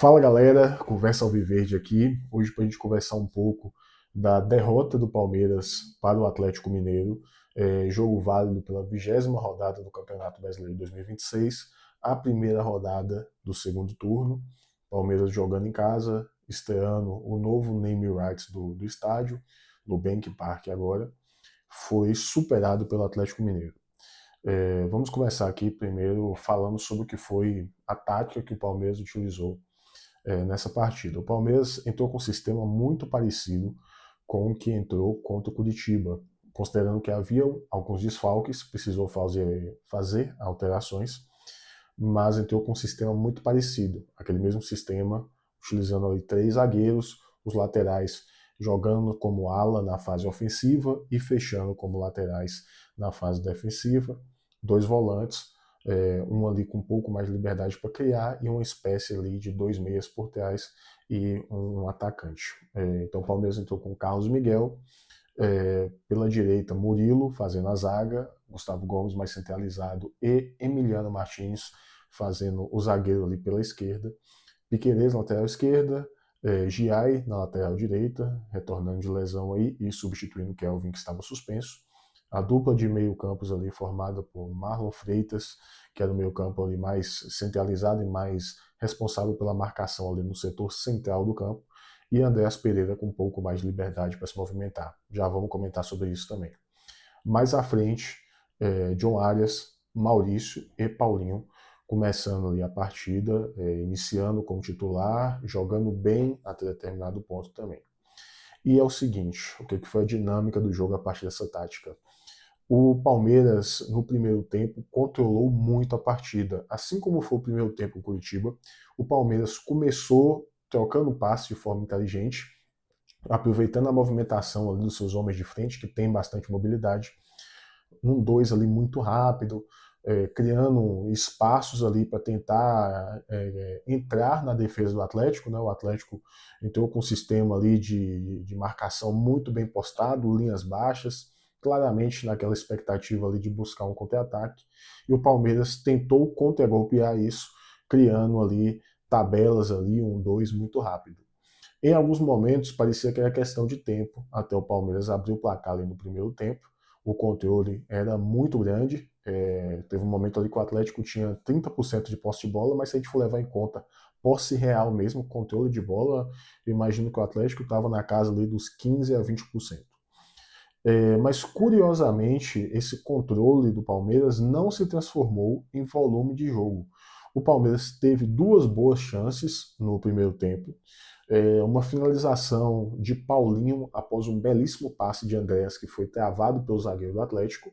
Fala galera, Conversa Alviverde aqui. Hoje para a gente conversar um pouco da derrota do Palmeiras para o Atlético Mineiro, jogo válido pela 20ª rodada do Campeonato Brasileiro de 2026, a primeira rodada do segundo turno. Palmeiras jogando em casa, estreando o novo name rights do estádio, no Bank Park agora, foi superado pelo Atlético Mineiro. Vamos começar aqui primeiro falando sobre o que foi a tática que o Palmeiras utilizou nessa partida. O Palmeiras entrou com um sistema muito parecido com o que entrou contra o Curitiba, considerando que havia alguns desfalques, precisou fazer alterações, mas entrou com um sistema muito parecido, aquele mesmo sistema, utilizando ali 3 zagueiros, os laterais jogando como ala na fase ofensiva e fechando como laterais na fase defensiva, 2 volantes, um ali com um pouco mais de liberdade para criar e uma espécie ali de 2 meias por trás e um atacante. Então o Palmeiras entrou com Carlos Miguel, pela direita Murilo fazendo a zaga, Gustavo Gomes mais centralizado e Emiliano Martins fazendo o zagueiro ali pela esquerda, Piquerez na lateral esquerda, Giai na lateral direita, retornando de lesão aí e substituindo o Kelvin que estava suspenso. A dupla de meio campos ali formada por Marlon Freitas, que era o meio campo ali mais centralizado e mais responsável pela marcação ali no setor central do campo, e Andréas Pereira com um pouco mais de liberdade para se movimentar. Já vamos comentar sobre isso também. Mais à frente, John Arias, Maurício e Paulinho começando ali a partida, iniciando como titular, jogando bem até determinado ponto também. E é o seguinte, o que foi a dinâmica do jogo a partir dessa tática? O Palmeiras, no primeiro tempo, controlou muito a partida. Assim como foi o primeiro tempo em Curitiba, o Palmeiras começou trocando passe de forma inteligente, aproveitando a movimentação ali dos seus homens de frente, que tem bastante mobilidade, 1-2 ali muito rápido, criando espaços ali para tentar entrar na defesa do Atlético, né? O Atlético entrou com um sistema ali de marcação muito bem postado, linhas baixas, claramente naquela expectativa ali de buscar um contra-ataque, e o Palmeiras tentou contra-golpear isso, criando ali tabelas ali, 1-2 muito rápido. Em alguns momentos parecia que era questão de tempo até o Palmeiras abrir o placar ali no primeiro tempo. O controle era muito grande. Teve um momento ali que o Atlético tinha 30% de posse de bola, mas se a gente for levar em conta posse real mesmo, controle de bola, eu imagino que o Atlético estava na casa ali dos 15 a 20%. Mas curiosamente, esse controle do Palmeiras não se transformou em volume de jogo. O Palmeiras teve 2 boas chances no primeiro tempo, uma finalização de Paulinho após um belíssimo passe de Andréas que foi travado pelo zagueiro do Atlético,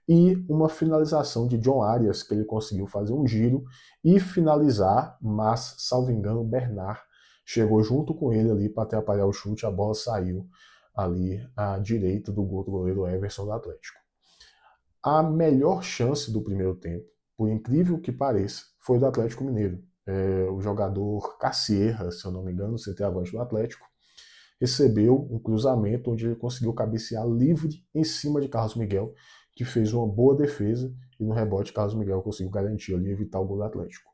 e uma finalização de John Arias, que ele conseguiu fazer um giro e finalizar, mas, salvo engano, o Bernard chegou junto com ele ali para atrapalhar o chute, a bola saiu ali à direita do gol do goleiro Everson do Atlético. A melhor chance do primeiro tempo, por incrível que pareça, foi do Atlético Mineiro. O jogador Cassierra, se eu não me engano, centroavante do Atlético, recebeu um cruzamento onde ele conseguiu cabecear livre em cima de Carlos Miguel, que fez uma boa defesa, e no rebote Carlos Miguel conseguiu garantir ali, evitar o gol do Atlético.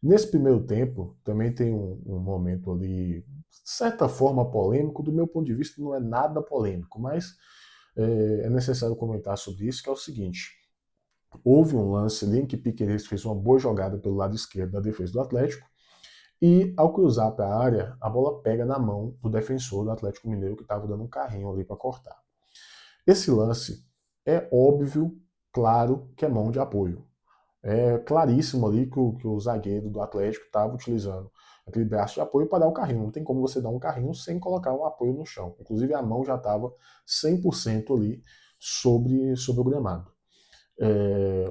Nesse primeiro tempo, também tem um momento ali, de certa forma polêmico, do meu ponto de vista não é nada polêmico, mas é necessário comentar sobre isso, que é o seguinte: houve um lance ali em que Piquerez fez uma boa jogada pelo lado esquerdo da defesa do Atlético, e ao cruzar para a área, a bola pega na mão do defensor do Atlético Mineiro que estava dando um carrinho ali para cortar. Esse lance é óbvio, claro, que é mão de apoio. É claríssimo ali que o zagueiro do Atlético estava utilizando aquele braço de apoio para dar o carrinho. Não tem como você dar um carrinho sem colocar um apoio no chão. Inclusive a mão já estava 100% ali sobre o gramado.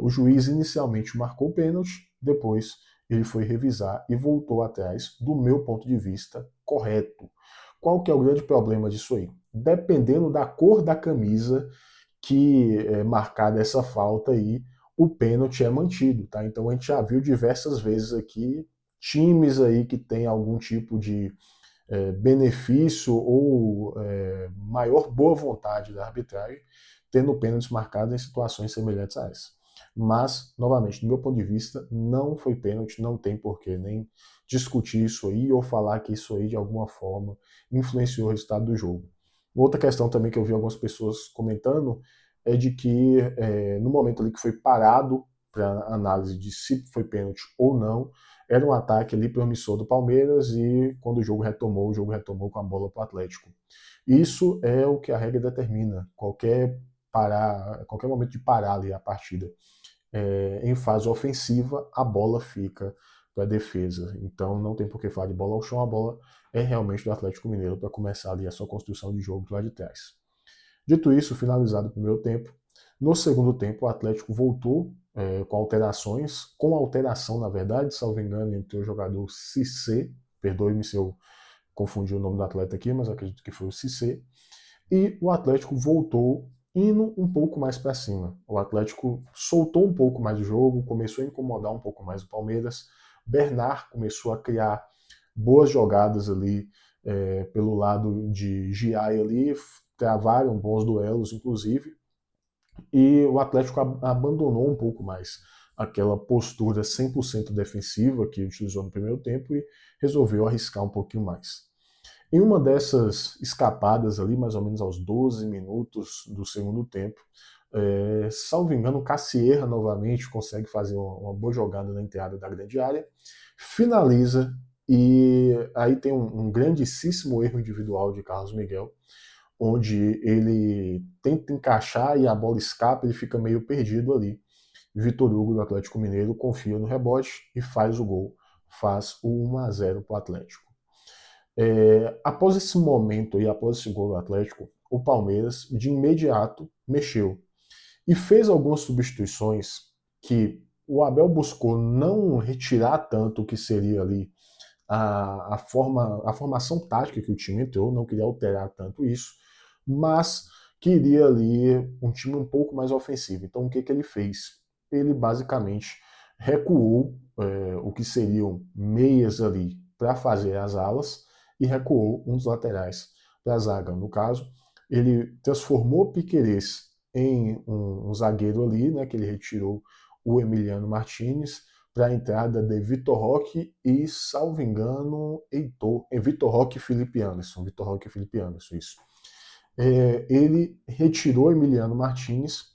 O juiz inicialmente marcou o pênalti, depois ele foi revisar e voltou atrás, do meu ponto de vista, correto. Qual que é o grande problema disso aí? Dependendo da cor da camisa que é marcada essa falta aí, o pênalti é mantido, tá? Então a gente já viu diversas vezes aqui times aí que tem algum tipo de benefício ou maior boa vontade da arbitragem, tendo pênaltis marcados em situações semelhantes a essa. Mas, novamente, do meu ponto de vista, não foi pênalti, não tem porquê nem discutir isso aí ou falar que isso aí de alguma forma influenciou o resultado do jogo. Outra questão também que eu vi algumas pessoas comentando é de que no momento ali que foi parado para análise de se foi pênalti ou não, era um ataque ali promissor do Palmeiras e quando o jogo retomou com a bola para o Atlético. Isso é o que a regra determina. Qualquer momento de parar ali a partida em fase ofensiva, a bola fica para a defesa. Então não tem por que falar de bola ao chão, a bola é realmente do Atlético Mineiro para começar ali a sua construção de jogo do lado de trás. Dito isso, finalizado o primeiro tempo, no segundo tempo o Atlético voltou com alteração, na verdade, salvo engano, entre o jogador Cissé, perdoe-me se eu confundi o nome do atleta aqui, mas acredito que foi o Cissé, e o Atlético voltou indo um pouco mais para cima. O Atlético soltou um pouco mais o jogo, começou a incomodar um pouco mais o Palmeiras. Bernard começou a criar boas jogadas ali pelo lado de Giai ali, travaram bons duelos, inclusive, e o Atlético abandonou um pouco mais aquela postura 100% defensiva que utilizou no primeiro tempo e resolveu arriscar um pouquinho mais. Em uma dessas escapadas ali, mais ou menos aos 12 minutos do segundo tempo, salvo engano, Cassierra novamente consegue fazer uma boa jogada na entrada da grande área, finaliza e aí tem um grandíssimo erro individual de Carlos Miguel, onde ele tenta encaixar e a bola escapa, ele fica meio perdido ali. Vitor Hugo do Atlético Mineiro confia no rebote e faz o gol, faz o 1-0 para o Atlético. Após esse momento e após esse gol do Atlético, o Palmeiras de imediato mexeu e fez algumas substituições que o Abel buscou não retirar tanto o que seria ali a formação tática que o time entrou, não queria alterar tanto isso, mas queria ali um time um pouco mais ofensivo. Então o que ele fez? Ele basicamente recuou o que seriam meias ali para fazer as alas e recuou um dos laterais para a zaga. No caso, ele transformou Piquerez em um zagueiro ali, né, que ele retirou o Emiliano Martinez para a entrada de Vitor Roque e, salvo engano, Heitor, Vitor Roque e Felipe Anderson. Vitor Roque e Felipe Anderson, isso. Ele retirou Emiliano Martinez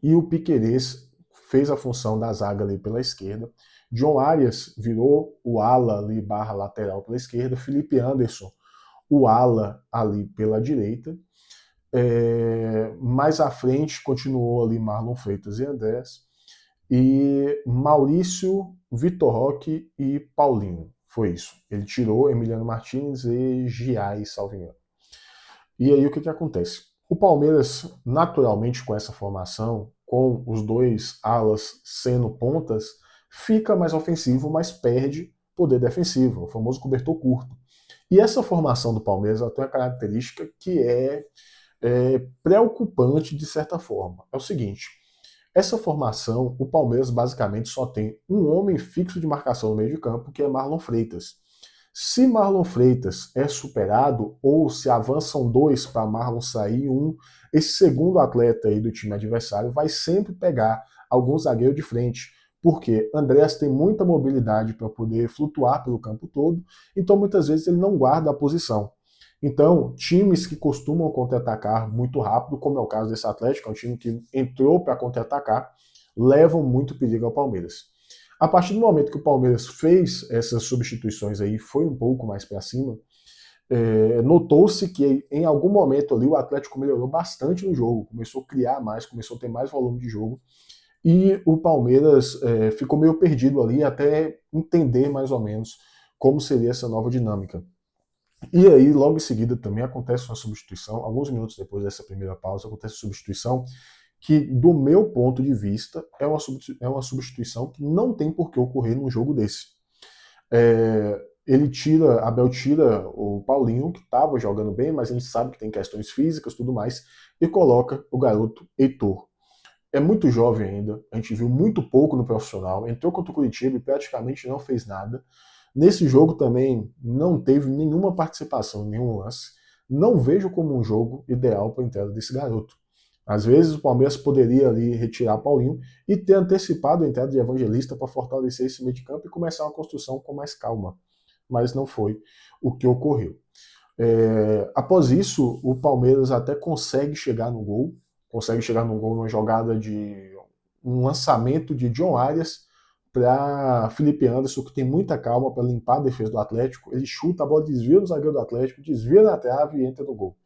e o Piquerez fez a função da zaga ali pela esquerda. John Arias virou o ala ali barra lateral pela esquerda. Felipe Anderson, o ala ali pela direita. Mais à frente continuou ali Marlon Freitas e Andrés. E Maurício, Vitor Roque e Paulinho. Foi isso. Ele tirou Emiliano Martins e Giai, salvo engano. E aí o que acontece? O Palmeiras, naturalmente com essa formação, com os dois alas sendo pontas, fica mais ofensivo, mas perde poder defensivo, o famoso cobertor curto. E essa formação do Palmeiras tem uma característica que é preocupante de certa forma. É o seguinte, essa formação, o Palmeiras basicamente só tem um homem fixo de marcação no meio de campo, que é Marlon Freitas. Se Marlon Freitas é superado, ou se avançam dois para Marlon sair esse segundo atleta aí do time adversário vai sempre pegar algum zagueiro de frente, porque Andrés tem muita mobilidade para poder flutuar pelo campo todo, então muitas vezes ele não guarda a posição. Então, times que costumam contra-atacar muito rápido, como é o caso desse Atlético, é um time que entrou para contra-atacar, levam muito perigo ao Palmeiras. A partir do momento que o Palmeiras fez essas substituições aí, foi um pouco mais para cima, notou-se que em algum momento ali o Atlético melhorou bastante no jogo, começou a criar mais, começou a ter mais volume de jogo, e o Palmeiras ficou meio perdido ali até entender mais ou menos como seria essa nova dinâmica. E aí, logo em seguida, também acontece uma substituição, alguns minutos depois dessa primeira pausa, acontece a substituição que, do meu ponto de vista, é uma substituição que não tem por que ocorrer num jogo desse. Abel tira o Paulinho, que estava jogando bem, mas a gente sabe que tem questões físicas e tudo mais, e coloca o garoto Heitor. É muito jovem ainda, a gente viu muito pouco no profissional, entrou contra o Curitiba e praticamente não fez nada. Nesse jogo também não teve nenhuma participação, nenhum lance. Não vejo como um jogo ideal para a entrada desse garoto. Às vezes o Palmeiras poderia ali retirar Paulinho e ter antecipado a entrada de Evangelista para fortalecer esse meio de campo e começar uma construção com mais calma. Mas não foi o que ocorreu. Após isso, o Palmeiras até consegue chegar no gol numa jogada de um lançamento de John Arias para Felipe Anderson, que tem muita calma para limpar a defesa do Atlético. Ele chuta, a bola desvia no zagueiro do Atlético, desvia na trave e entra no gol.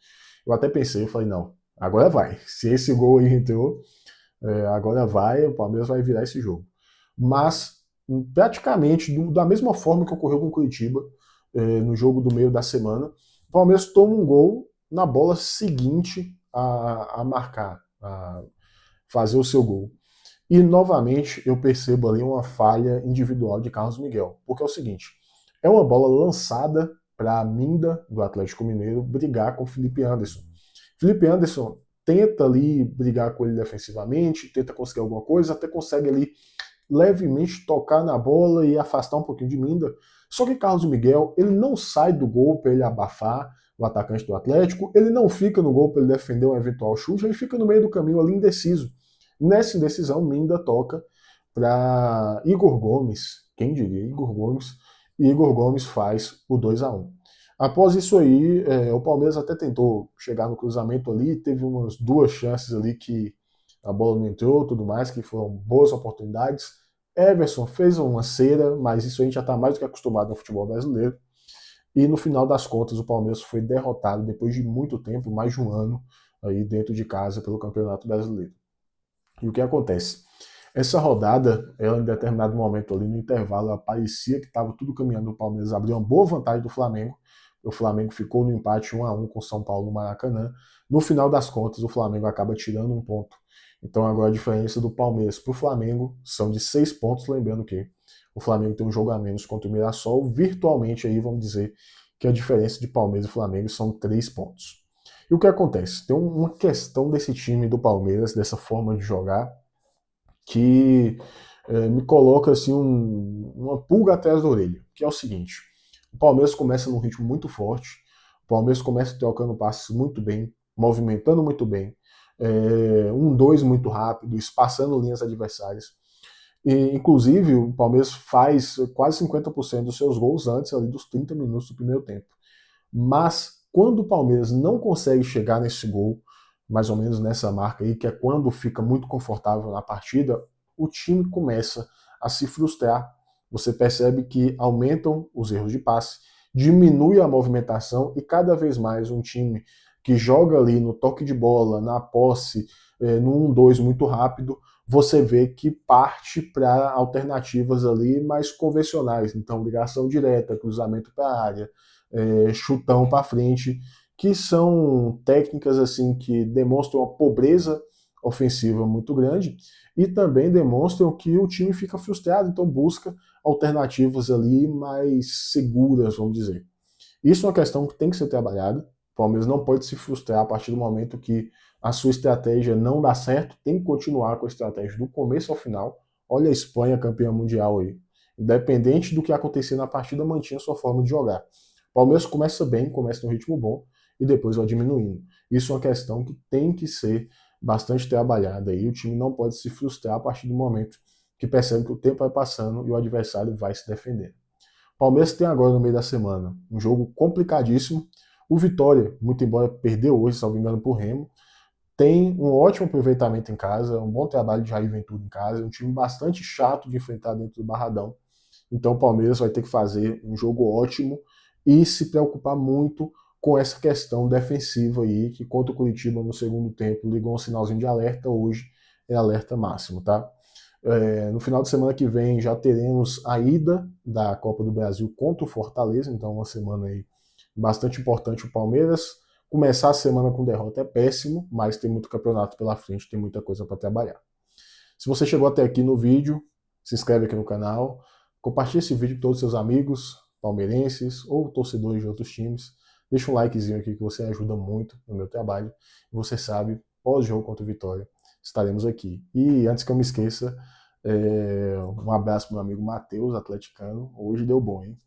Eu até pensei, eu falei, não, agora vai. Se esse gol aí entrou, agora vai, o Palmeiras vai virar esse jogo. Mas, praticamente, da mesma forma que ocorreu com o Curitiba, no jogo do meio da semana, o Palmeiras toma um gol na bola seguinte a marcar, a fazer o seu gol. E, novamente, eu percebo ali uma falha individual de Carlos Miguel. Porque é o seguinte, é uma bola lançada para a Minda, do Atlético Mineiro, brigar com o Felipe Anderson. Felipe Anderson tenta ali brigar com ele defensivamente, tenta conseguir alguma coisa, até consegue ali levemente tocar na bola e afastar um pouquinho de Minda. Só que Carlos Miguel, ele não sai do gol para ele abafar o atacante do Atlético, ele não fica no gol para ele defender um eventual chute, ele fica no meio do caminho ali indeciso. Nessa indecisão, Minda toca para Igor Gomes, quem diria, Igor Gomes, e Igor Gomes faz o 2-1. Após isso aí, o Palmeiras até tentou chegar no cruzamento ali, teve umas duas chances ali que a bola não entrou, tudo mais, que foram boas oportunidades. Everson fez uma cera, mas isso a gente já está mais do que acostumado no futebol brasileiro. E no final das contas, o Palmeiras foi derrotado depois de muito tempo, mais de um ano, aí dentro de casa pelo Campeonato Brasileiro. E o que acontece? Essa rodada, ela em determinado momento ali no intervalo, ela parecia que estava tudo caminhando. O Palmeiras abriu uma boa vantagem do Flamengo. O Flamengo ficou no empate 1-1 com o São Paulo no Maracanã. No final das contas, o Flamengo acaba tirando um ponto. Então agora a diferença do Palmeiras para o Flamengo são de 6 pontos, lembrando que o Flamengo tem um jogo a menos contra o Mirassol. Virtualmente aí vamos dizer que a diferença de Palmeiras e Flamengo são 3 pontos. E o que acontece? Tem uma questão desse time do Palmeiras, dessa forma de jogar, que me coloca assim uma pulga atrás da orelha, que é o seguinte: o Palmeiras começa num ritmo muito forte, o Palmeiras começa trocando passes muito bem, movimentando muito bem, 1-2 muito rápido, espaçando linhas adversárias. E, inclusive, o Palmeiras faz quase 50% dos seus gols antes ali dos 30 minutos do primeiro tempo. Mas quando o Palmeiras não consegue chegar nesse gol, mais ou menos nessa marca aí, que é quando fica muito confortável na partida, o time começa a se frustrar. Você percebe que aumentam os erros de passe, diminui a movimentação e cada vez mais um time que joga ali no toque de bola, na posse, no 1-2 muito rápido, você vê que parte para alternativas ali mais convencionais. Então, ligação direta, cruzamento para a área, chutão para frente, que são técnicas assim que demonstram uma pobreza ofensiva muito grande e também demonstram que o time fica frustrado, então busca alternativas ali mais seguras, vamos dizer. Isso é uma questão que tem que ser trabalhada. O Palmeiras não pode se frustrar a partir do momento que a sua estratégia não dá certo, tem que continuar com a estratégia do começo ao final. Olha a Espanha campeã mundial aí. Independente do que acontecer na partida, mantinha sua forma de jogar. O Palmeiras começa bem, começa num ritmo bom e depois vai diminuindo. Isso é uma questão que tem que ser bastante trabalhada aí. O time não pode se frustrar a partir do momento que percebe que o tempo vai passando e o adversário vai se defender. O Palmeiras tem agora no meio da semana um jogo complicadíssimo. O Vitória, muito embora perdeu hoje, salvo engano, por Remo, tem um ótimo aproveitamento em casa, um bom trabalho de Jair Ventura em casa, um time bastante chato de enfrentar dentro do Barradão. Então o Palmeiras vai ter que fazer um jogo ótimo e se preocupar muito com essa questão defensiva aí, que contra o Curitiba no segundo tempo ligou um sinalzinho de alerta, hoje é alerta máximo, tá? No final de semana que vem já teremos a ida da Copa do Brasil contra o Fortaleza, então uma semana aí bastante importante o Palmeiras. Começar a semana com derrota é péssimo, mas tem muito campeonato pela frente, tem muita coisa para trabalhar. Se você chegou até aqui no vídeo, se inscreve aqui no canal, compartilhe esse vídeo com todos os seus amigos, palmeirenses ou torcedores de outros times. Deixa um likezinho aqui que você ajuda muito no meu trabalho. E você sabe, pós-jogo contra o Vitória, estaremos aqui. E antes que eu me esqueça, um abraço para o meu amigo Matheus, atleticano. Hoje deu bom, hein?